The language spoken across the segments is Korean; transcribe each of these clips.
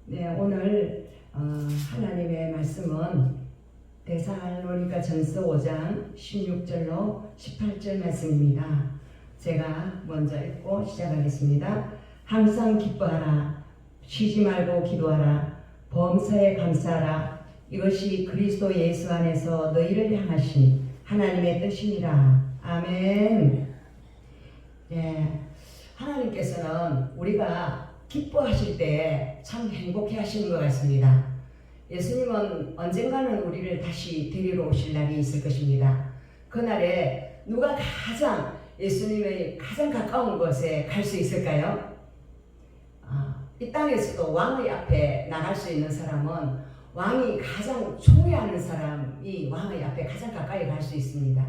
네, 오늘 하나님의 말씀은 데살로니가 전서 5장 16절로 18절 말씀입니다. 제가 먼저 읽고 시작하겠습니다. 항상 기뻐하라. 쉬지 말고 기도하라. 범사에 감사하라. 이것이 그리스도 예수 안에서 너희를 향하신 하나님의 뜻이니라. 아멘. 네, 하나님께서는 우리가 기뻐하실 때 참 행복해 하시는 것 같습니다. 예수님은 언젠가는 우리를 다시 데리러 오실 날이 있을 것입니다. 그날에 누가 가장 예수님의 가장 가까운 곳에 갈 수 있을까요? 이 땅에서도 왕의 앞에 나갈 수 있는 사람은 왕이 가장 존귀하는 사람이 왕의 앞에 가장 가까이 갈 수 있습니다.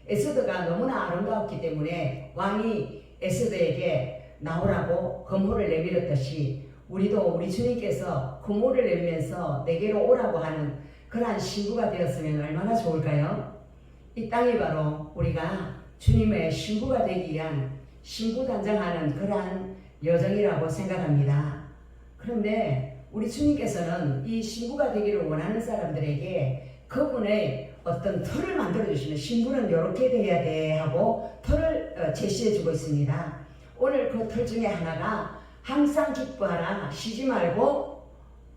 에스더가 너무나 아름다웠기 때문에 왕이 에스더에게 나오라고 금호를 내밀었듯이 우리도 우리 주님께서 금호를 내밀면서 내게로 오라고 하는 그러한 신부가 되었으면 얼마나 좋을까요? 이 땅이 바로 우리가 주님의 신부가 되기 위한 신부단장하는 그러한 여정이라고 생각합니다. 그런데 우리 주님께서는 이 신부가 되기를 원하는 사람들에게 그분의 어떤 틀을 만들어주시는 신부는 이렇게 돼야 돼 하고 틀을 제시해주고 있습니다. 오늘 그 틀 중에 하나가 항상 기뻐하라. 쉬지 말고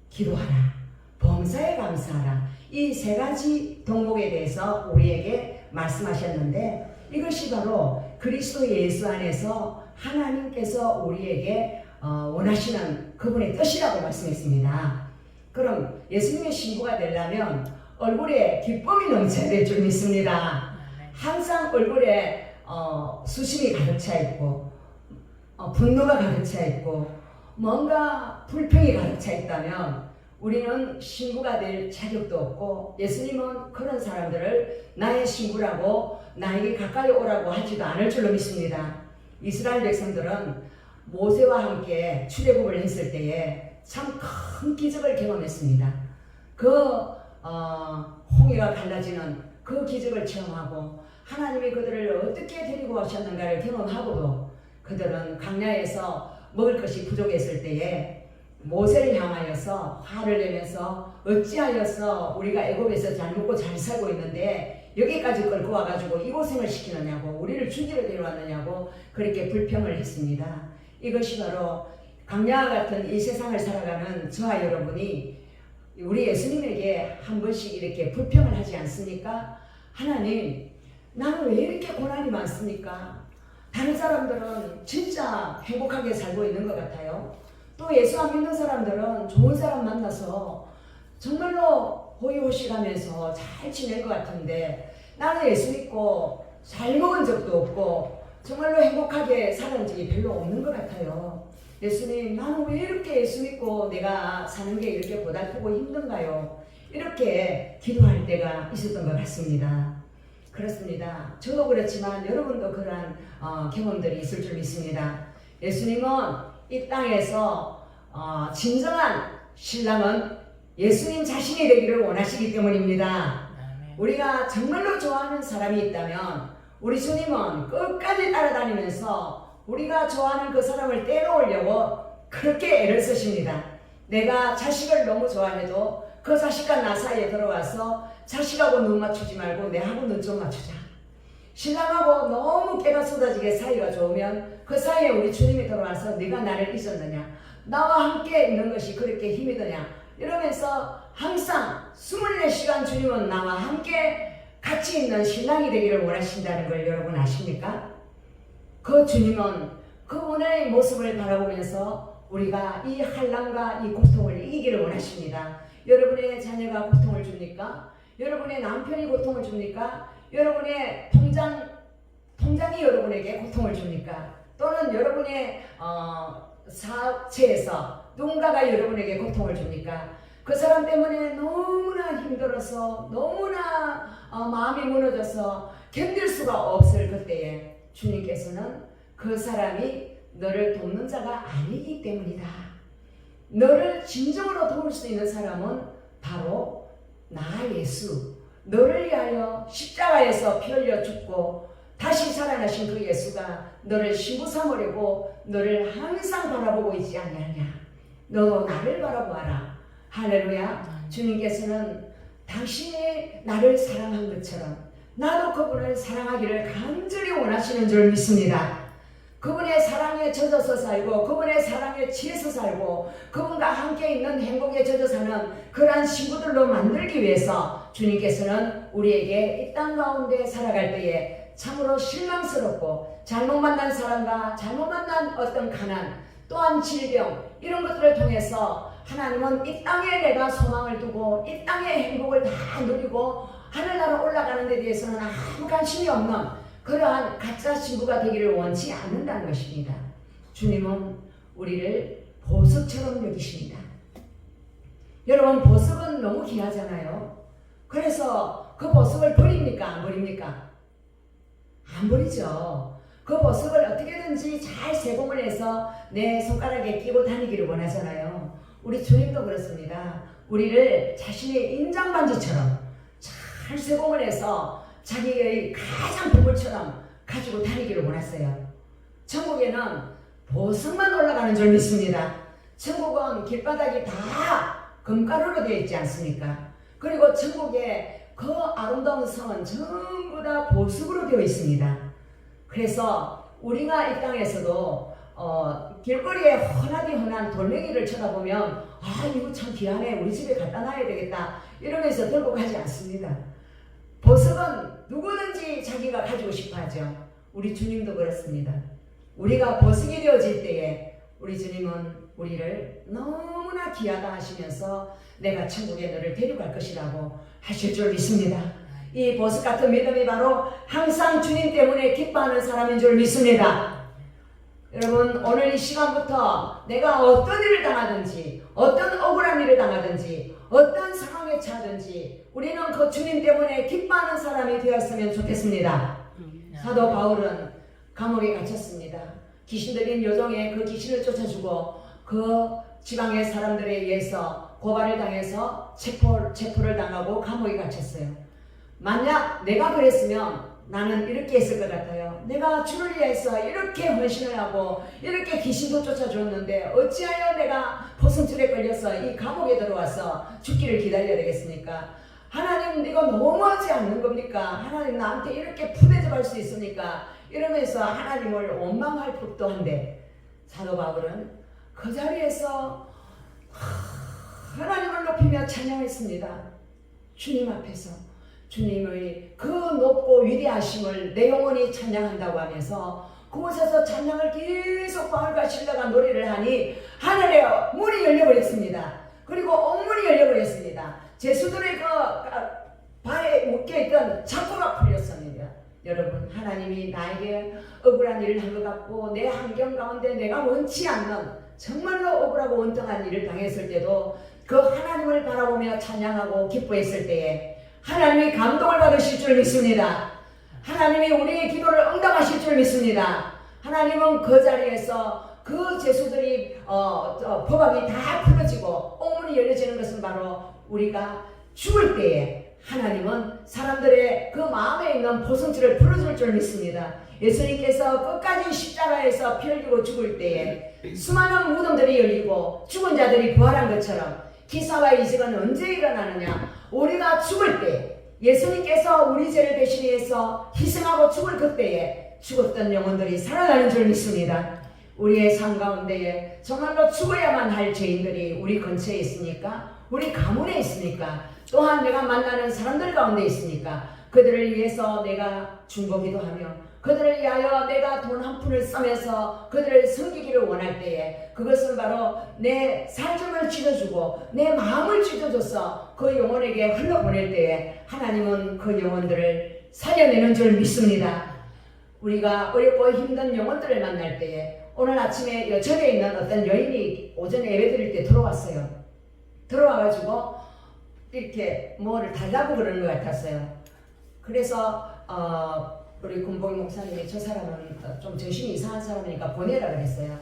기도하라. 범사에 감사하라. 이 세 가지 덕목에 대해서 우리에게 말씀하셨는데 이것이 바로 그리스도 예수 안에서 하나님께서 우리에게 원하시는 그분의 뜻이라고 말씀했습니다. 그럼 예수님의 신부가 되려면 얼굴에 기쁨이 넘쳐야 될 줄 믿습니다. 항상 얼굴에 수심이 가득 차 있고 분노가 가득 차 있고 뭔가 불평이 가득 차 있다면 우리는 신부가 될 자격도 없고 예수님은 그런 사람들을 나의 신부라고 나에게 가까이 오라고 하지도 않을 줄로 믿습니다. 이스라엘 백성들은 모세와 함께 출애굽을 했을 때에 참 큰 기적을 경험했습니다. 홍해가 갈라지는 그 기적을 체험하고 하나님이 그들을 어떻게 데리고 오셨는가를 경험하고도 그들은 광야에서 먹을 것이 부족했을 때에 모세를 향하여서 화를 내면서 어찌하여서 우리가 애굽에서 잘 먹고 잘 살고 있는데 여기까지 끌고 와가지고 이 고생을 시키느냐고 우리를 죽이러 데려왔느냐고 그렇게 불평을 했습니다. 이것이 바로 광야와 같은 이 세상을 살아가는 저와 여러분이 우리 예수님에게 한 번씩 이렇게 불평을 하지 않습니까? 하나님, 나는 왜 이렇게 고난이 많습니까? 다른 사람들은 진짜 행복하게 살고 있는 것 같아요. 또 예수 안 믿는 사람들은 좋은 사람 만나서 정말로 호의호식하면서 잘 지낸 것 같은데 나는 예수 믿고 잘 먹은 적도 없고 정말로 행복하게 살은 적이 별로 없는 것 같아요. 예수님, 나는 왜 이렇게 예수 믿고 내가 사는 게 이렇게 고달프고 힘든가요? 이렇게 기도할 때가 있었던 것 같습니다. 그렇습니다. 저도 그렇지만 여러분도 그러한 경험들이 있을 줄 믿습니다. 예수님은 이 땅에서 진정한 신랑은 예수님 자신이 되기를 원하시기 때문입니다. 우리가 정말로 좋아하는 사람이 있다면 우리 주님은 끝까지 따라다니면서 우리가 좋아하는 그 사람을 떼놓으려고 그렇게 애를 쓰십니다. 내가 자식을 너무 좋아해도 그 자식과 나 사이에 들어와서 자식하고 눈 맞추지 말고 내하고 눈 좀 맞추자. 신랑하고 너무 깨가 쏟아지게 사이가 좋으면 그 사이에 우리 주님이 들어와서 네가 나를 잊었느냐, 나와 함께 있는 것이 그렇게 힘이 드냐 이러면서 항상 24시간 주님은 나와 함께 같이 있는 신랑이 되기를 원하신다는 걸 여러분 아십니까? 그 주님은 그분의 모습을 바라보면서 우리가 이 환난과 이 고통을 이기기를 원하십니다. 여러분의 자녀가 고통을 줍니까? 여러분의 남편이 고통을 줍니까? 여러분의 통장이 여러분에게 고통을 줍니까? 또는 여러분의 사업체에서 누군가가 여러분에게 고통을 줍니까? 그 사람 때문에 너무나 힘들어서 너무나 마음이 무너져서 견딜 수가 없을 그때에 주님께서는 그 사람이 너를 돕는 자가 아니기 때문이다. 너를 진정으로 도울 수 있는 사람은 바로 나 예수, 너를 위하여 십자가에서 피 흘려 죽고 다시 살아나신 그 예수가 너를 신부 삼으려고 너를 항상 바라보고 있지 아니하냐. 너도 나를 바라보아라. 할렐루야. 주님께서는 당신이 나를 사랑한 것처럼 나도 그분을 사랑하기를 간절히 원하시는 줄 믿습니다. 그분의 사랑에 젖어서 살고 그분의 사랑에 취해서 살고 그분과 함께 있는 행복에 젖어 사는 그러한 신부들로 만들기 위해서 주님께서는 우리에게 이 땅 가운데 살아갈 때에 참으로 실망스럽고 잘못 만난 사람과 잘못 만난 어떤 가난 또한 질병 이런 것들을 통해서 하나님은 이 땅에 내가 소망을 두고 이 땅의 행복을 다 누리고 하늘나라 올라가는 데 대해서는 아무 관심이 없는 그러한 가짜 신부가 되기를 원치 않는다는 것입니다. 주님은 우리를 보석처럼 여기십니다. 여러분, 보석은 너무 귀하잖아요. 그래서 그 보석을 버립니까? 안 버립니까? 안 버리죠. 그 보석을 어떻게든지 잘 세공을 해서 내 손가락에 끼고 다니기를 원하잖아요. 우리 주님도 그렇습니다. 우리를 자신의 인장반지처럼 잘 세공을 해서 자기의 가장 보물처럼 가지고 다니기를 원했어요. 천국에는 보석만 올라가는 줄 믿습니다. 천국은 길바닥이 다 금가루로 되어 있지 않습니까? 그리고 천국에 그 아름다운 성은 전부 다 보석으로 되어 있습니다. 그래서 우리가 이 땅에서도 길거리에 흔한 돌멩이를 쳐다보면 이거 참 귀하네, 우리 집에 갖다 놔야 되겠다 이러면서 들고 가지 않습니다. 보석은 누구든지 자기가 가지고 싶어 하죠. 우리 주님도 그렇습니다. 우리가 보석이 되어질 때에 우리 주님은 우리를 너무나 귀하다 하시면서 내가 천국에 너를 데려갈 것이라고 하실 줄 믿습니다. 이 보석 같은 믿음이 바로 항상 주님 때문에 기뻐하는 사람인 줄 믿습니다. 여러분, 오늘 이 시간부터 내가 어떤 일을 당하든지 어떤 억울한 일을 당하든지 어떤 상황에 처하든지 우리는 그 주님 때문에 기뻐하는 사람이 되었으면 좋겠습니다. 사도 바울은 감옥에 갇혔습니다. 귀신 들린 요정에 그 귀신을 쫓아주고 그 지방의 사람들에 의해서 고발을 당해서 체포를 당하고 감옥에 갇혔어요. 만약 내가 그랬으면 나는 이렇게 했을 것 같아요. 내가 주를 위해서 이렇게 헌신을 하고 이렇게 귀신도 쫓아줬는데 어찌하여 내가 포승줄에 걸려서 이 감옥에 들어와서 죽기를 기다려야 되겠습니까? 하나님, 이거 너무하지 않는 겁니까? 하나님, 나한테 이렇게 푸대접할 수 있습니까? 이러면서 하나님을 원망할 법도 한데 사도 바울은 그 자리에서 하나님을 높이며 찬양했습니다. 주님 앞에서 주님의 그 높고 위대하심을 내 영혼이 찬양한다고 하면서 그곳에서 찬양을 계속 바울과 실라가 노래를 하니 하늘의 문이 열려버렸습니다. 그리고 옥문이 열려버렸습니다. 제수들의 그 발에 묶여있던 창고가 풀렸습니다. 여러분, 하나님이 나에게 억울한 일을 한 것 같고 내 환경 가운데 내가 원치 않는 정말로 억울하고 원통한 일을 당했을 때도 그 하나님을 바라보며 찬양하고 기뻐했을 때에 하나님이 감동을 받으실 줄 믿습니다. 하나님이 우리의 기도를 응답하실 줄 믿습니다. 하나님은 그 자리에서 그 죄수들이 법학이 다 풀어지고 옥문이 열려지는 것은 바로 우리가 죽을 때에 하나님은 사람들의 그 마음에 있는 보성질을 풀어줄 줄 믿습니다. 예수님께서 끝까지 십자가에서 피 흘리고 죽을 때에 수많은 무덤들이 열리고 죽은 자들이 부활한 것처럼 기사와 이직은 언제 일어나느냐? 우리가 죽을 때 예수님께서 우리 죄를 대신해서 희생하고 죽을 그때에 죽었던 영혼들이 살아나는 줄 믿습니다. 우리의 삶 가운데에 정말로 죽어야만 할 죄인들이 우리 근처에 있으니까, 우리 가문에 있으니까, 또한 내가 만나는 사람들 가운데 있으니까 그들을 위해서 내가 중보기도 하며 그들을 위하여 내가 돈 한 푼을 쓰면서 그들을 섬기기를 원할 때에 그것은 바로 내 삶을 쥐어주고 내 마음을 쥐어줘서 그 영혼에게 흘러보낼 때에 하나님은 그 영혼들을 살려내는 줄 믿습니다. 우리가 어렵고 힘든 영혼들을 만날 때에 오늘 아침에 여천에 있는 어떤 여인이 오전에 예배드릴 때 들어왔어요. 들어와가지고 이렇게 뭐를 달라고 그러는 것 같았어요. 그래서 우리 군복이 목사님이 저 사람은 좀 정신이 이상한 사람이니까 보내라 그랬어요.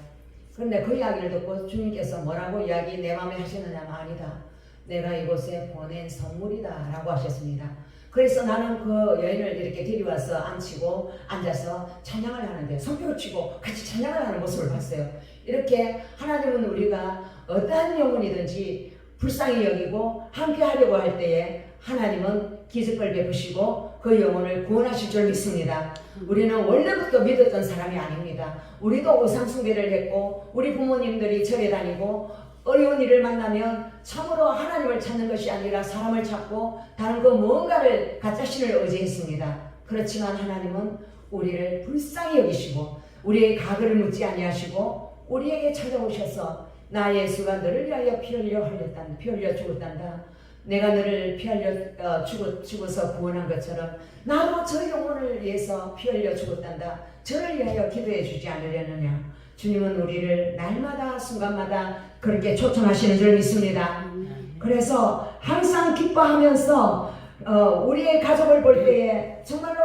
그런데 그 이야기를 듣고 주님께서 뭐라고 이야기 내 마음에 하시느냐면 아니다. 내가 이곳에 보낸 선물이다 라고 하셨습니다. 그래서 나는 그 여인을 이렇게 데려와서 앉히고 앉아서 찬양을 하는데 손뼉을 치고 같이 찬양을 하는 모습을 봤어요. 이렇게 하나님은 우리가 어떠한 영혼이든지 불쌍히 여기고 함께 하려고 할 때에 하나님은 기습을 베푸시고 그 영혼을 구원하실 줄 믿습니다. 우리는 원래부터 믿었던 사람이 아닙니다. 우리도 우상숭배를 했고 우리 부모님들이 절에 다니고 어려운 일을 만나면 참으로 하나님을 찾는 것이 아니라 사람을 찾고 다른 그 무언가를 가짜신을 의지했습니다. 그렇지만 하나님은 우리를 불쌍히 여기시고 우리의 가글을 묻지 아니하시고 우리에게 찾아오셔서 나 예수가 너를 위하여 피 흘려 죽었단다. 내가 너를 피 흘려 죽어서 구원한 것처럼 나도 저 영혼을 위해서 피 흘려 죽었단다. 저를 위하여 기도해 주지 않으려느냐. 주님은 우리를 날마다 순간마다 그렇게 초청하시는 줄 믿습니다. 그래서 항상 기뻐하면서 우리의 가족을 볼 때에 정말로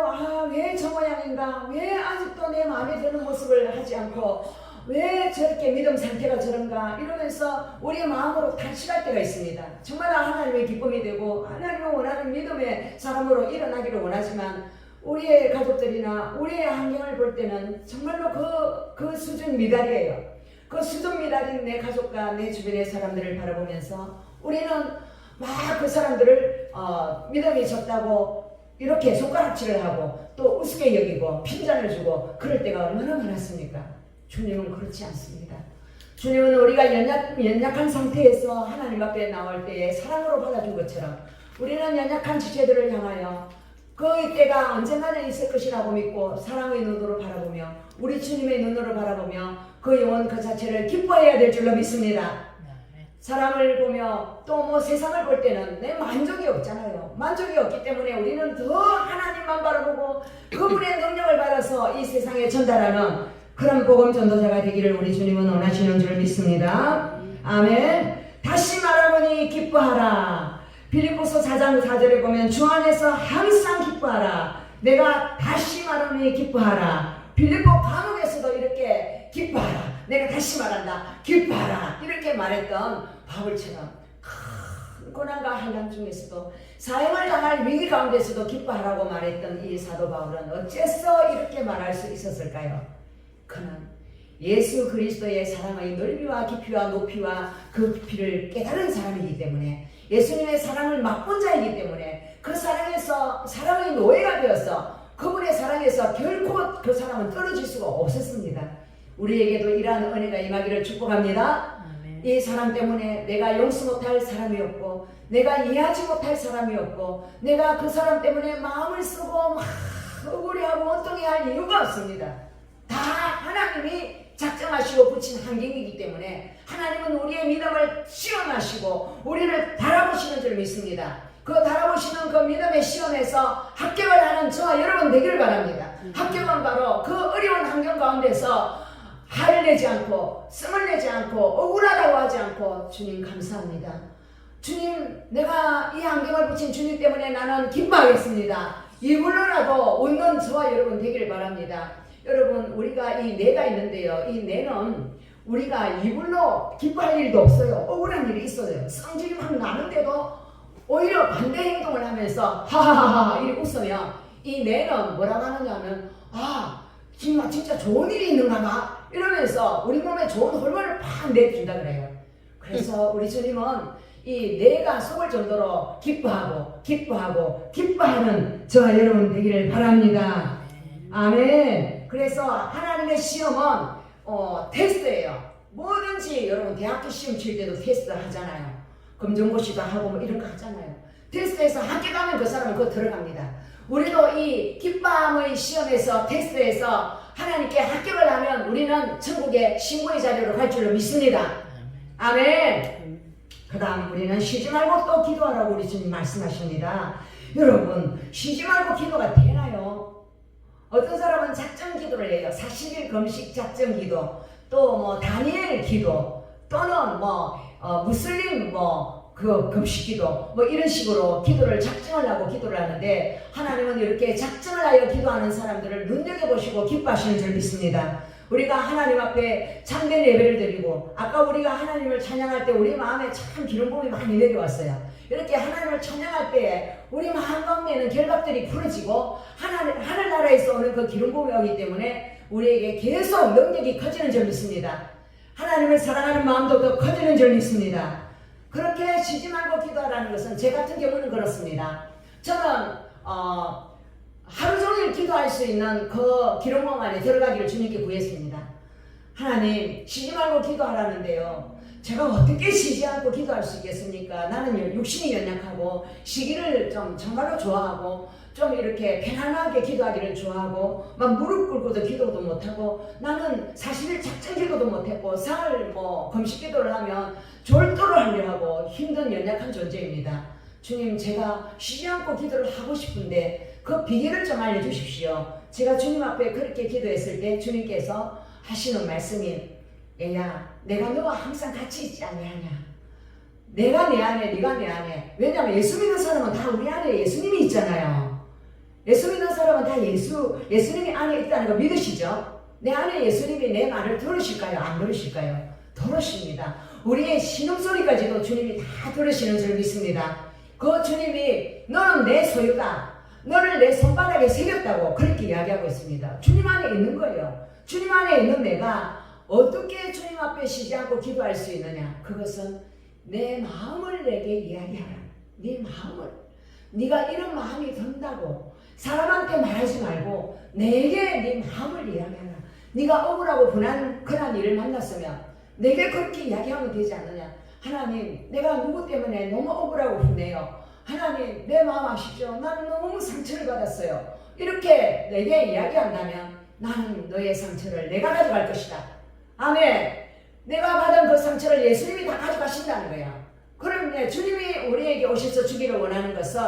왜 저 모양인가, 왜 아직도 내 마음에 드는 모습을 하지 않고 왜 저렇게 믿음 상태가 저런가 이러면서 우리의 마음으로 탈취할 때가 있습니다. 정말 하나님의 기쁨이 되고 하나님을 원하는 믿음의 사람으로 일어나기를 원하지만 우리의 가족들이나 우리의 환경을 볼 때는 정말로 그 수준 미달이에요. 그 수준 미달인 내 가족과 내 주변의 사람들을 바라보면서 우리는 막 그 사람들을 믿음이 적다고 이렇게 손가락질을 하고 또 우습게 여기고 핀잔을 주고 그럴 때가 얼마나 많았습니까? 주님은 그렇지 않습니다. 주님은 우리가 연약한 상태에서 하나님 앞에 나올 때에 사랑으로 받아준 것처럼 우리는 연약한 지체들을 향하여 그 때가 언젠가는 있을 것이라고 믿고 사랑의 눈으로 바라보며 우리 주님의 눈으로 바라보며 그 영혼 그 자체를 기뻐해야 될 줄로 믿습니다. 사람을 보며 또 뭐 세상을 볼 때는 내 만족이 없잖아요. 만족이 없기 때문에 우리는 더 하나님만 바라보고 그분의 능력을 받아서 이 세상에 전달하는 그런 복음 전도자가 되기를 우리 주님은 원하시는 줄 믿습니다. 아멘. 다시 말하노니 기뻐하라. 빌립보서 4장 4절에 보면 주 안에서 항상 기뻐하라. 내가 다시 말하노니 기뻐하라. 빌립보 감옥에서도 이렇게 기뻐하라. 내가 다시 말한다. 기뻐하라. 이렇게 말했던 바울처럼 큰 고난과 환난 중에서도 사형을 당할 위기 가운데서도 기뻐하라고 말했던 이 사도 바울은 어째서 이렇게 말할 수 있었을까요? 그는 예수 그리스도의 사랑의 넓이와 깊이와 높이와 그 깊이를 깨달은 사람이기 때문에 예수님의 사랑을 맛본 자이기 때문에 그 사랑에서 사랑의 노예가 되어서 그분의 사랑에서 결코 그 사람은 떨어질 수가 없었습니다. 우리에게도 이러한 은혜가 임하기를 축복합니다. 아멘. 이 사랑 때문에 내가 용서 못할 사람이었고 내가 이해하지 못할 사람이었고 내가 그 사람 때문에 마음을 쓰고 막 억울해하고 엉뚱해할 이유가 없습니다. 다 하나님이 작정하시고 붙인 환경이기 때문에 하나님은 우리의 믿음을 시험하시고 우리를 달아보시는 줄 믿습니다. 그 달아보시는 그 믿음의 시험에서 합격을 하는 저와 여러분 되기를 바랍니다. 합격은 바로 그 어려운 환경 가운데서 화를 내지 않고 씀을 내지 않고 억울하다고 하지 않고 주님 감사합니다. 주님 내가 이 환경을 붙인 주님 때문에 나는 기뻐하겠습니다. 이불로라도 웃는 저와 여러분 되기를 바랍니다. 여러분 우리가 이 뇌가 있는데요. 이 뇌는 우리가 이불로 기뻐할 일도 없어요. 억울한 일이 있어요. 성질이 막 나는데도 오히려 반대 행동을 하면서 하하하하 이렇게 웃으면 이 뇌는 뭐라고 하느냐면 진짜 좋은 일이 있는가 봐 이러면서 우리 몸에 좋은 호르몬을 팍 내준다 그래요. 그래서 우리 주님은 이 뇌가 속을 정도로 기뻐하는 저와 여러분 되기를 바랍니다. 아멘. 그래서 하나님의 시험은 테스트예요. 뭐든지 여러분 대학교 시험 칠 때도 테스트 하잖아요. 검정고시도 하고 뭐 이런 거 하잖아요. 테스트에서 합격하면 그 사람은 그거 들어갑니다. 우리도 이 기쁨의 시험에서 테스트에서 하나님께 합격을 하면 우리는 천국의 신부의 자리로 갈 줄로 믿습니다. 아멘. 그 다음 우리는 쉬지 말고 또 기도하라고 우리 주님 말씀하십니다. 여러분 쉬지 말고 기도가 되나요? 어떤 사람은 작정 기도를 해요. 40일 금식 작정 기도, 또 뭐 다니엘 기도, 또는 무슬림 그 금식 기도 이런 식으로 기도를 작정을 하고 기도를 하는데 하나님은 이렇게 작정을 하여 기도하는 사람들을 눈여겨보시고 기뻐하시는 줄 믿습니다. 우리가 하나님 앞에 참된 예배를 드리고 아까 우리가 하나님을 찬양할 때 우리 마음에 참 기름 부음이 많이 내려왔어요. 이렇게 하나님을 찬양할 때 우리 마음 가운데는 결박들이 풀어지고 하늘나라에서 오는 그 기름 부음이 오기 때문에 우리에게 계속 능력이 커지는 줄 믿습니다. 하나님을 사랑하는 마음도 더 커지는 줄 믿습니다. 그렇게 쉬지 말고 기도하라는 것은 제 같은 경우는 그렇습니다. 저는 하루 종일 기도할 수 있는 그 기록망 안에 들어가기를 주님께 구했습니다. 하나님, 쉬지 말고 기도하라는데요, 제가 어떻게 쉬지 않고 기도할 수 있겠습니까? 나는 육신이 연약하고 쉬기를 좀 정말로 좋아하고 좀 이렇게 편안하게 기도하기를 좋아하고 막 무릎 꿇고도 기도도 못하고, 나는 사실 작전 기도도 못했고 상을 금식 기도를 하면 졸도를 하려 하고 힘든 연약한 존재입니다. 주님, 제가 쉬지 않고 기도를 하고 싶은데 그 비결을 좀 알려주십시오. 제가 주님 앞에 그렇게 기도했을 때 주님께서 하시는 말씀이, 얘야, 내가 너와 항상 같이 있지 아니하냐. 내가 내 안에, 네가 내 안에. 왜냐하면 예수 믿는 사람은 다 우리 안에 예수님이 있잖아요. 예수 믿는 사람은 다 예수님이 안에 있다는 거 믿으시죠? 내 안에 예수님이 내 말을 들으실까요? 안 들으실까요? 들으십니다. 우리의 신음소리까지도 주님이 다 들으시는 줄 믿습니다. 그 주님이 너는 내 소유다, 너를 내 손바닥에 새겼다고 그렇게 이야기하고 있습니다. 주님 안에 있는 거예요. 주님 안에 있는 내가 어떻게 주님 앞에 쉬지 않고 기도할 수 있느냐? 그것은 내 마음을 내게 이야기하라. 네 마음을, 네가 이런 마음이 든다고 사람한테 말하지 말고 내게 네 마음을 이야기하라. 네가 억울하고 그런 일을 만났으면 내게 그렇게 이야기하면 되지 않느냐? 하나님, 내가 누구 때문에 너무 억울하고 분해요. 하나님, 내 마음 아시죠? 나는 너무 상처를 받았어요. 이렇게 내게 이야기한다면 나는 너의 상처를 내가 가져갈 것이다. 아멘. 내가 받은 그 상처를 예수님이 다 가져가신다는 거야. 그럼 주님이 우리에게 오셔서 주기를 원하는 것은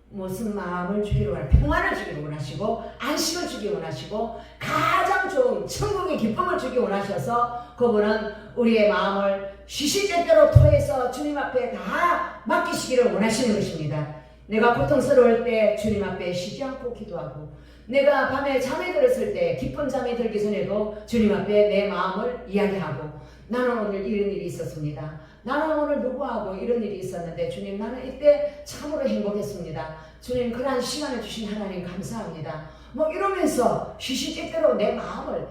무슨 마음을 주기를 원하시고, 평안을 주기를 원하시고, 안식을 주기 원하시고, 가장 좋은 천국의 기쁨을 주기 원하셔서 그분은 우리의 마음을 시시때때로 토해서 주님 앞에 다 맡기시기를 원하시는 것입니다. 내가 고통스러울 때 주님 앞에 쉬지 않고 기도하고, 내가 밤에 잠에 들었을 때 기쁜 잠에 들기 전에도 주님 앞에 내 마음을 이야기하고, 나는 오늘 이런 일이 있었습니다. 나는 오늘 누구하고 이런 일이 있었는데 주님, 나는 이때 참으로 행복했습니다. 주님, 그러한 시간을 주신 하나님 감사합니다. 이러면서 시시때때로 내 마음을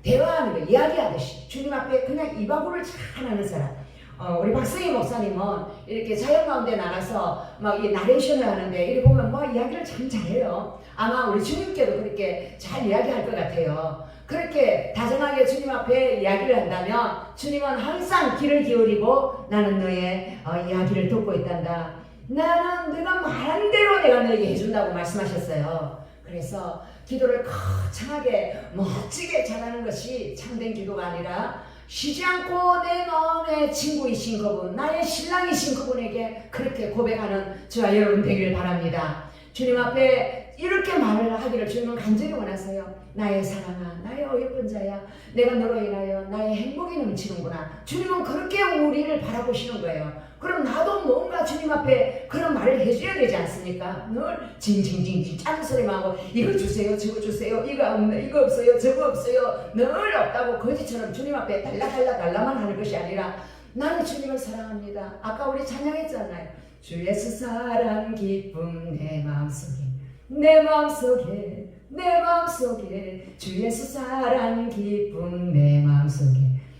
대화하는 거, 이야기하듯이 주님 앞에 그냥 이바구를 잘 하는 사람. 우리 박승희 목사님은 이렇게 자연 가운데 나가서 막 이 나레이션을 하는데 이렇게 보면 이야기를 참 잘해요. 아마 우리 주님께도 그렇게 잘 이야기할 것 같아요. 그렇게 다정하게 주님 앞에 이야기를 한다면 주님은 항상 귀를 기울이고 나는 너의 이야기를 듣고 있단다. 나는 네가 말한 대로 내가 너에게 해준다고 말씀하셨어요. 그래서 기도를 거창하게 멋지게 잘하는 것이 참된 기도가 아니라 쉬지 않고 내 마음의 친구이신 그분, 나의 신랑이신 그분에게 그렇게 고백하는 저와 여러분 되기를 바랍니다. 주님 앞에 이렇게 말을 하기를 주님은 간절히 원하세요. 나의 사랑아, 나의 어여쁜 자야, 내가 너로 인하여 나의 행복이 넘치는구나. 주님은 그렇게 우리를 바라보시는 거예요. 그럼 나도 뭔가 주님 앞에 그런 말을 해줘야 되지 않습니까? 늘 징징징징 짜는 소리만 하고 이거 주세요, 저거 주세요, 이거 없어요, 저거 없어요, 늘 없다고 거지처럼 주님 앞에 달라만 하는 것이 아니라 나는 주님을 사랑합니다. 아까 우리 찬양했잖아요. 주 예수 사랑 기쁨 내 마음속에, 내 마음속에, 내 마음속에, 주 예수 사랑 기쁨 내 마음속에,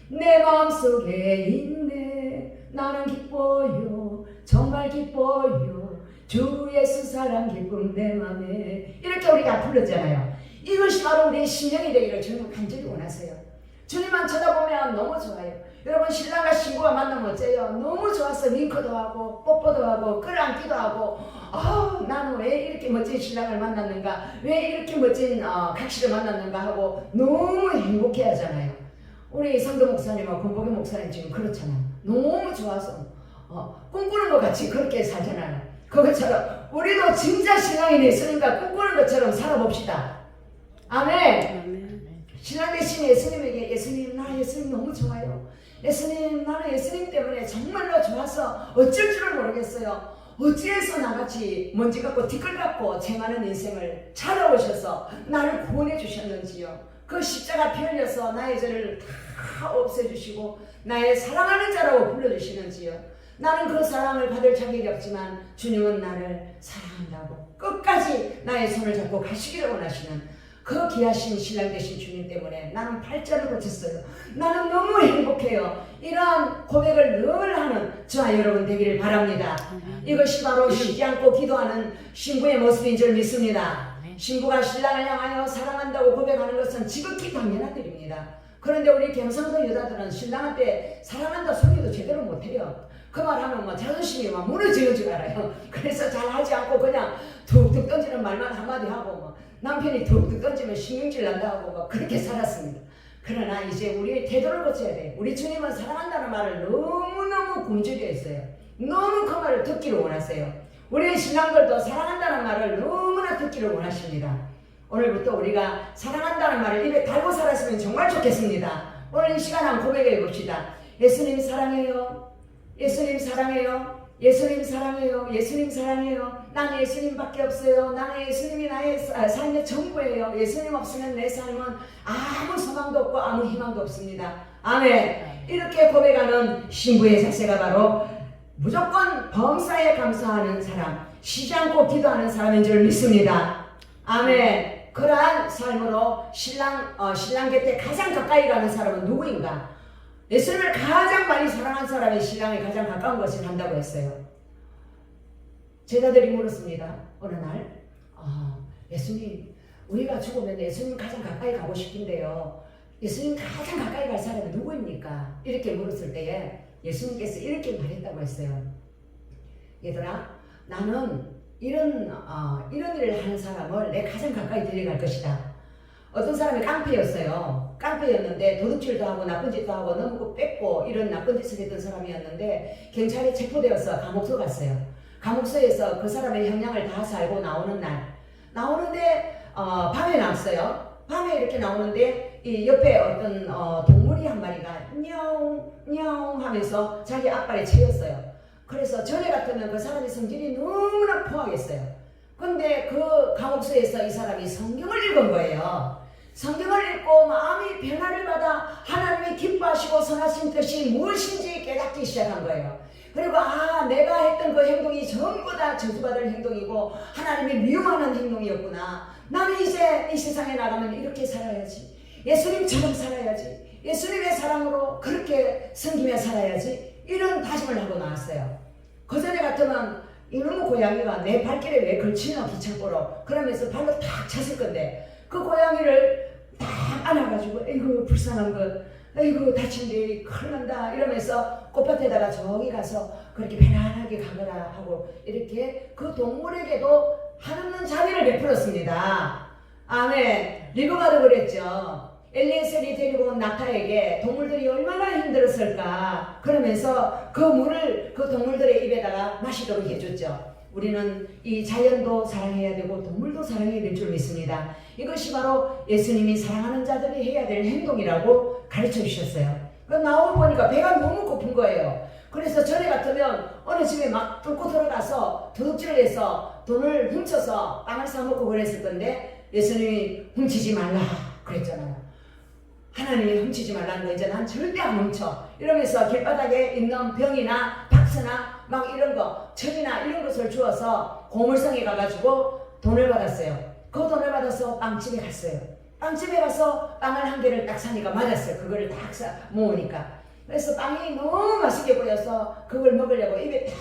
내 마음속에 있네. 나는 기뻐요, 정말 기뻐요, 주 예수 사랑 기쁨 내 맘에. 이렇게 우리가 불렀잖아요. 이것이 바로 우리의 심령이 되기를 주님은 간절히 원하세요. 주님만 쳐다보면 너무 좋아요. 여러분, 신랑과 신부가 만나면 어째요? 너무 좋아서 윙크도 하고 뽀뽀도 하고 끌어안기도 하고, 나는 왜 이렇게 멋진 신랑을 만났는가, 왜 이렇게 멋진 각시를 만났는가 하고 너무 행복해 하잖아요. 우리 성도 목사님과 권복의 목사님 지금 그렇잖아요. 너무 좋아서 꿈꾸는 것 같이 그렇게 살잖아요. 그것처럼 우리도 진짜 신랑이 예수님과 꿈꾸는 것처럼 살아봅시다. 아멘. 신랑 대신 예수님에게, 예수님, 나 예수님 너무 좋아요. 예수님, 나는 예수님 때문에 정말로 좋아서 어쩔 줄을 모르겠어요. 어찌해서 나같이 먼지 같고 티끌 같고 쟁하는 인생을 찾아오셔서 나를 구원해 주셨는지요. 그 십자가 피 흘려서 나의 죄를 다 없애주시고 나의 사랑하는 자라고 불러주시는지요. 나는 그 사랑을 받을 자격이 없지만 주님은 나를 사랑한다고 끝까지 나의 손을 잡고 가시기를 원하시는 그 귀하신 신랑 되신 주님 때문에 나는 팔자를 고쳤어요. 나는 너무 행복해요. 이러한 고백을 늘 하는 저와 여러분 되기를 바랍니다. 이것이 바로 쉬지 않고 기도하는 신부의 모습인 줄 믿습니다. 신부가 신랑을 향하여 사랑한다고 고백하는 것은 지극히 당연한 일입니다. 그런데 우리 경상도 여자들은 신랑한테 사랑한다 소리도 제대로 못해요. 그 말하면 막 자존심이 막 무너지는 줄 알아요. 그래서 잘 하지 않고 그냥 툭툭 던지는 말만 한마디 하고 막 남편이 툭툭 던지면 신경질 난다 하고 막 그렇게 살았습니다. 그러나 이제 우리 태도를 고쳐야 돼. 우리 주님은 사랑한다는 말을 너무너무 굶주려 있어요. 너무 그 말을 듣기를 원하세요. 우리 신랑들도 사랑한다는 말을 너무나 듣기를 원하십니다. 오늘부터 우리가 사랑한다는 말을 입에 달고 살았으면 정말 좋겠습니다. 오늘 이 시간 한번 고백해 봅시다. 예수님 사랑해요. 예수님 사랑해요. 예수님 사랑해요. 예수님 사랑해요. 나는 예수님밖에 없어요. 나는 예수님이 나의 삶의 전부예요. 예수님 없으면 내 삶은 아무 소망도 없고 아무 희망도 없습니다. 아멘. 이렇게 고백하는 신부의 자세가 바로 무조건 범사에 감사하는 사람, 쉬지 않고 기도하는 사람인 줄 믿습니다. 아멘. 그러한 삶으로 신랑 곁에 가장 가까이 가는 사람은 누구인가? 예수님을 가장 많이 사랑한 사람이 신랑에 가장 가까운 것을 한다고 했어요. 제자들이 물었습니다. 어느 날 예수님, 우리가 죽으면 예수님 가장 가까이 가고 싶은데요. 예수님 가장 가까이 갈 사람은 누구입니까? 이렇게 물었을 때에 예수님께서 이렇게 말했다고 했어요. 얘들아, 나는 이런 일을 하는 사람을 내 가장 가까이 데려갈 것이다. 어떤 사람이 깡패였어요. 깡패였는데 도둑질도 하고 나쁜 짓도 하고 넘고 뺏고 이런 나쁜 짓을 했던 사람이었는데 경찰에 체포되어서 감옥소 갔어요. 감옥소에서 그 사람의 형량을 다 살고 나오는 날 나오는데 밤에 나왔어요. 밤에 이렇게 나오는데 이 옆에 어떤 동물이 한 마리가 냐옹 하면서 자기 앞발에 채였어요. 그래서 전에 같으면 그 사람의 성질이 너무나 포하겠어요. 근데 그 감옥소에서 이 사람이 성경을 읽은 거예요. 성경을 읽고 마음이 변화를 받아 하나님이 기뻐하시고 선하신 뜻이 무엇인지 깨닫기 시작한 거예요. 그리고 내가 했던 그 행동이 전부 다 저주받을 행동이고 하나님이 미워하는 행동이었구나. 나는 이제 이 세상에 나가면 이렇게 살아야지. 예수님처럼 살아야지. 예수님의 사랑으로 그렇게 섬기며 살아야지. 이런 다짐을 하고 나왔어요. 그 전에 같으면 이놈의 고양이가 내 발길에 왜 걸치나 귀찮고로 그러면서 발로 탁 찼을 건데 그 고양이를 딱 안아가지고 에이구 불쌍한 것, 에이구 다친데 큰일 난다 이러면서 꽃밭에다가 저기 가서 그렇게 편안하게 가거라 하고 이렇게 그 동물에게도 한없는 자비를 베풀었습니다. 아멘. 리브가도 그랬죠. 엘리에셀이 데리고 온 낙타에게 동물들이 얼마나 힘들었을까 그러면서 그 물을 그 동물들의 입에다가 마시도록 해줬죠. 우리는 이 자연도 사랑해야 되고 동물도 사랑해야 될 줄 믿습니다. 이것이 바로 예수님이 사랑하는 자들이 해야 될 행동이라고 가르쳐 주셨어요. 나오고 보니까 배가 너무 고픈 거예요. 그래서 전에 같으면 어느 집에 막 뚫고 들어가서 도둑질을 해서 돈을 훔쳐서 빵을 사먹고 그랬을 건데 예수님이 훔치지 말라 그랬잖아요. 하나님이 훔치지 말라는 거 이제 난 절대 안 훔쳐 이러면서 길바닥에 있는 병이나 박스나 막 이런 거 천이나 이런 것을 주어서 고물상에 가가지고 돈을 받았어요. 그 돈을 받아서 빵집에 갔어요. 빵집에 가서 빵을 한 개를 딱 사니까 맞았어요. 그거를 딱 모으니까. 그래서 빵이 너무 맛있게 보여서 그걸 먹으려고 입에 딱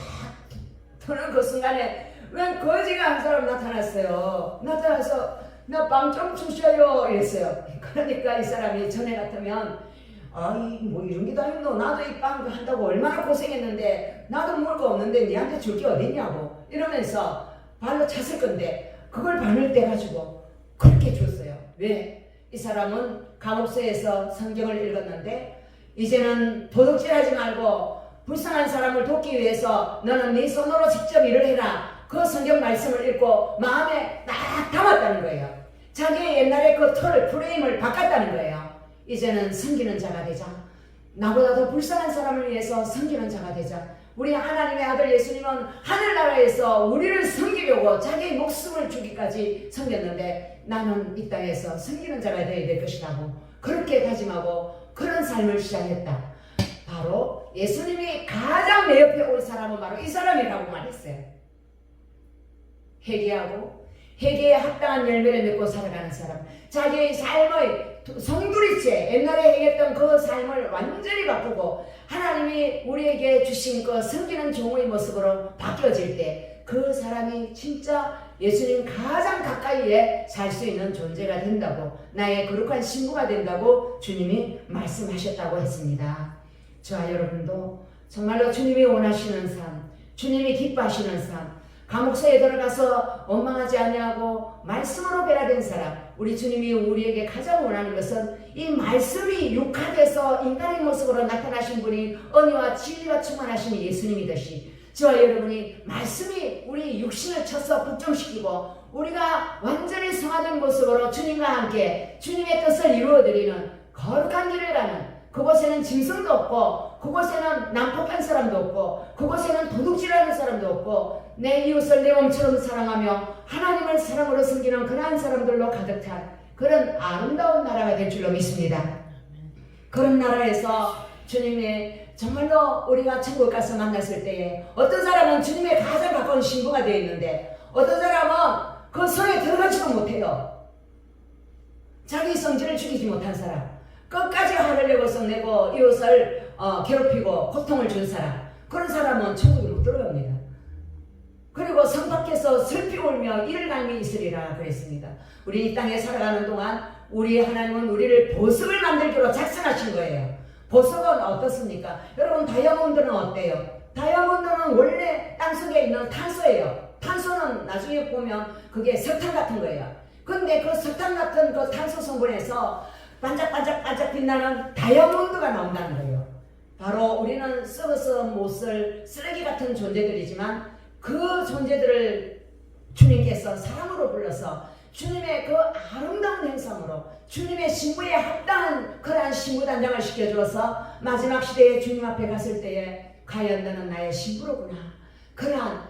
드는 그 순간에 웬 거지가 한 사람 나타났어요. 나타나서 나 빵 좀 주셔요 이랬어요. 그러니까 이 사람이 전에 같으면 뭐 이런 게 다 있노. 나도 이 빵 한다고 얼마나 고생했는데 나도 먹을 거 없는데 니한테 줄 게 어딨냐고 이러면서 발로 찼을 건데 그걸 반을 떼가지고 그렇게 줬어요. 왜? 이 사람은 감옥소에서 성경을 읽었는데 이제는 도둑질하지 말고 불쌍한 사람을 돕기 위해서 너는 네 손으로 직접 일을 해라. 그 성경 말씀을 읽고 마음에 딱 담았다는 거예요. 자기의 옛날에 그 틀을 프레임을 바꿨다는 거예요. 이제는 섬기는 자가 되자. 나보다 더 불쌍한 사람을 위해서 섬기는 자가 되자. 우리 하나님의 아들 예수님은 하늘나라에서 우리를 섬기려고 자기의 목숨을 주기까지 섬겼는데 나는 이 땅에서 섬기는 자가 되어야 될 것이라고 그렇게 다짐하고 그런 삶을 시작했다. 바로 예수님이 가장 내 옆에 올 사람은 바로 이 사람이라고 말했어요. 회개하고 회개에 합당한 열매를 맺고 살아가는 사람, 자기의 삶의 성두리째 옛날에 행했던 그 삶을 완전히 바꾸고 하나님이 우리에게 주신 그 섬기는 종의 모습으로 바뀌어질 때 그 사람이 진짜 예수님 가장 가까이에 살 수 있는 존재가 된다고, 나의 거룩한 신부가 된다고 주님이 말씀하셨다고 했습니다. 저와 여러분도 정말로 주님이 원하시는 삶, 주님이 기뻐하시는 삶, 감옥소에 들어가서 원망하지 아니하고 말씀으로 변화된 사람, 우리 주님이 우리에게 가장 원하는 것은 이 말씀이 육화돼서 인간의 모습으로 나타나신 분이 은혜와 진리가 충만하신 예수님이듯이 저와 여러분이 말씀이 우리 육신을 쳐서 복종시키고 우리가 완전히 성화된 모습으로 주님과 함께 주님의 뜻을 이루어드리는 거룩한 길을 가는, 그곳에는 짐승도 없고 그곳에는 난폭한 사람도 없고 그곳에는 도둑질하는 사람도 없고 내 이웃을 내 몸처럼 사랑하며 하나님을 사랑으로 섬기는 그러한 사람들로 가득 찬 그런 아름다운 나라가 될 줄로 믿습니다. 그런 나라에서 주님의 정말로 우리가 천국 가서 만났을 때에 어떤 사람은 주님의 가장 가까운 신부가 되어 있는데 어떤 사람은 그 성에 들어가지도 못해요. 자기 성질을 죽이지 못한 사람, 끝까지 화를 내고 성내고 이웃을 괴롭히고 고통을 준 사람, 그런 사람은 천국에 못 들어갑니다. 그리고 성 밖에서 슬피 울며 이를 갈미 있으리라 그랬습니다. 우리 이 땅에 살아가는 동안 우리 하나님은 우리를 보석을 만들기로 작성하신 거예요. 보석은 어떻습니까? 여러분 다이아몬드는 어때요? 다이아몬드는 원래 땅속에 있는 탄소예요. 탄소는 나중에 보면 그게 설탕 같은 거예요. 근데 그 설탕 같은 그 탄소 성분에서 반짝반짝 빛나는 다이아몬드가 나온다는 거예요. 바로 우리는 썩어서 못쓸 쓰레기 같은 존재들이지만 그 존재들을 주님께서 사랑으로 불러서 주님의 그 아름다운 행상으로 주님의 신부에 합당한 그러한 신부단장을 시켜주어서 마지막 시대에 주님 앞에 갔을 때에 과연 너는 나의 신부로구나, 그러한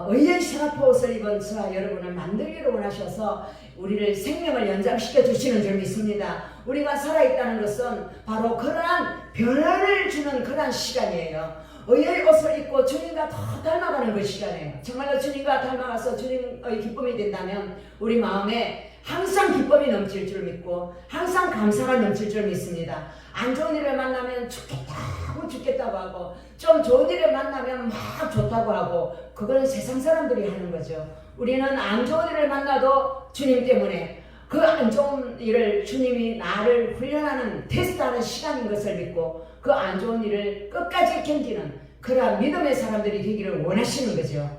의의 세마포 옷을 입은 저와 여러분을 만들기를 원하셔서 우리를 생명을 연장시켜 주시는 줄 믿습니다. 우리가 살아있다는 것은 바로 그러한 변화를 주는 그러한 시간이에요. 의의 옷을 입고 주님과 더 닮아가는 그 시간이에요. 정말로 주님과 닮아가서 주님의 기쁨이 된다면 우리 마음에 항상 기쁨이 넘칠 줄 믿고 항상 감사가 넘칠 줄 믿습니다. 안 좋은 일을 만나면 죽겠다고 하고 좀 좋은 일을 만나면 막 좋다고 하고 그건 세상 사람들이 하는 거죠. 우리는 안 좋은 일을 만나도 주님 때문에 그 안 좋은 일을 주님이 나를 훈련하는 테스트하는 시간인 것을 믿고 그 안 좋은 일을 끝까지 견디는 그러한 믿음의 사람들이 되기를 원하시는 거죠.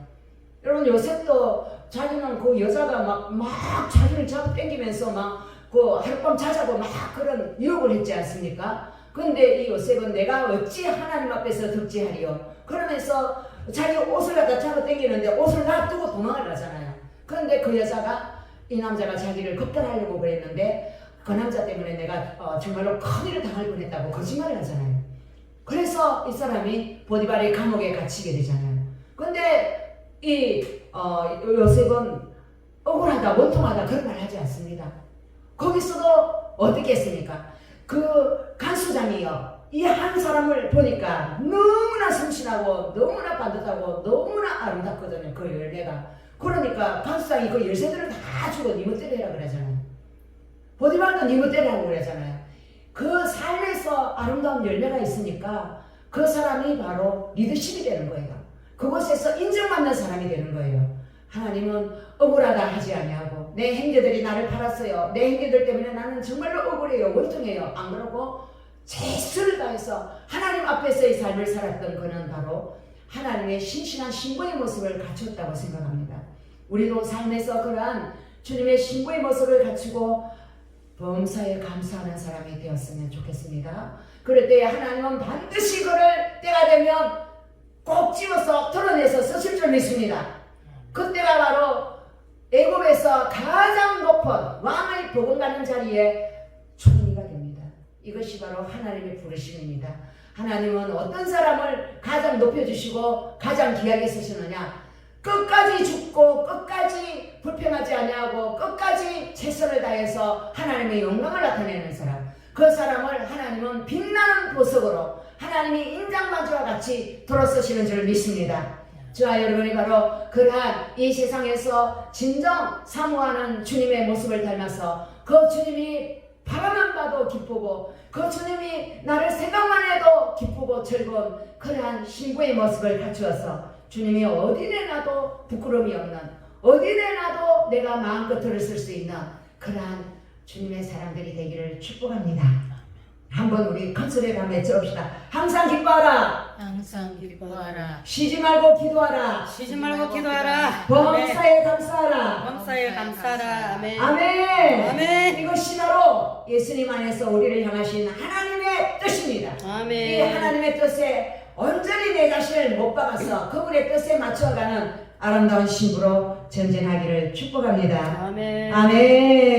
여러분 요셉도 자기는 그 여자가 막 자기를 잡아 당기면서 막 그 하룻밤 자자고 막 그런 유혹을 했지 않습니까? 근데 이 요셉은 내가 어찌 하나님 앞에서 득지하리요? 그러면서 자기 옷을 갖다 잡아 당기는데 옷을 놔두고 도망을 가잖아요. 그런데 그 여자가 이 남자가 자기를 겁탈하려고 그랬는데 그 남자 때문에 내가 정말로 큰일을 당할 뻔했다고 거짓말을 하잖아요. 그래서 이 사람이 보디발의 감옥에 갇히게 되잖아요. 근데 이 요셉은 억울하다 원통하다 그런 말 하지 않습니다. 거기서도 어떻게 했습니까? 그 간수장이요, 이 한 사람을 보니까 너무나 성실하고 너무나 반듯하고 너무나 아름답거든요. 그 열매가. 그러니까 간수장이 그 열쇠들을 다 주고 니 멋대로 해라 그러잖아요. 보디발도 니 멋대로 하고 그러잖아요. 그 삶에서 아름다운 열매가 있으니까 그 사람이 바로 리더십이 되는 거예요. 그곳에서 인정받는 사람이 되는 거예요. 하나님은 억울하다 하지 아니하고 내 형제들이 나를 팔았어요. 내 형제들 때문에 나는 정말로 억울해요. 원통해요. 안 그러고 최선을 다해서 하나님 앞에서의 삶을 살았던 그는 바로 하나님의 신실한 신부의 모습을 갖췄다고 생각합니다. 우리도 삶에서 그러한 주님의 신부의 모습을 갖추고 범사에 감사하는 사람이 되었으면 좋겠습니다. 그럴 때 하나님은 반드시 그를 때가 되면 꼭 집어서 드러내서 쓰실 줄 믿습니다. 그때가 바로 애굽에서 가장 높은 왕의 복음받는 자리에 총리가 됩니다. 이것이 바로 하나님의 부르심입니다. 하나님은 어떤 사람을 가장 높여주시고 가장 귀하게 쓰시느냐? 끝까지 죽고 끝까지 불평하지 아니하고 끝까지 최선을 다해서 하나님의 영광을 나타내는 사람, 그 사람을 하나님은 빛나는 보석으로 하나님이 인장반지와 같이 들어서시는 줄 믿습니다. 저와 여러분이 바로 그러한 이 세상에서 진정 사모하는 주님의 모습을 닮아서 그 주님이 바라만 봐도 기쁘고 그 주님이 나를 생각만 해도 기쁘고 즐거운 그러한 신부의 모습을 갖추어서 주님이 어디 내놔도 부끄러움이 없는 어디 내놔도 내가 마음껏 들을 쓸 수 있는 그러한 주님의 사람들이 되기를 축복합니다. 한번 우리 큰 소리를 한번 외쳐봅시다. 항상 기뻐하라. 항상 기뻐하라. 쉬지 말고 기도하라. 쉬지 말고 기도하라. 범사에 감사하라. 범사에 감사하라. 아멘. 아멘. 아멘. 이것이 바로 예수님 안에서 우리를 향하신 하나님의 뜻입니다. 아멘. 이 하나님의 뜻에 온전히 내 자신을 못 박아서 그분의 뜻에 맞춰가는 아름다운 신부로 전진하기를 축복합니다. 아멘. 아멘.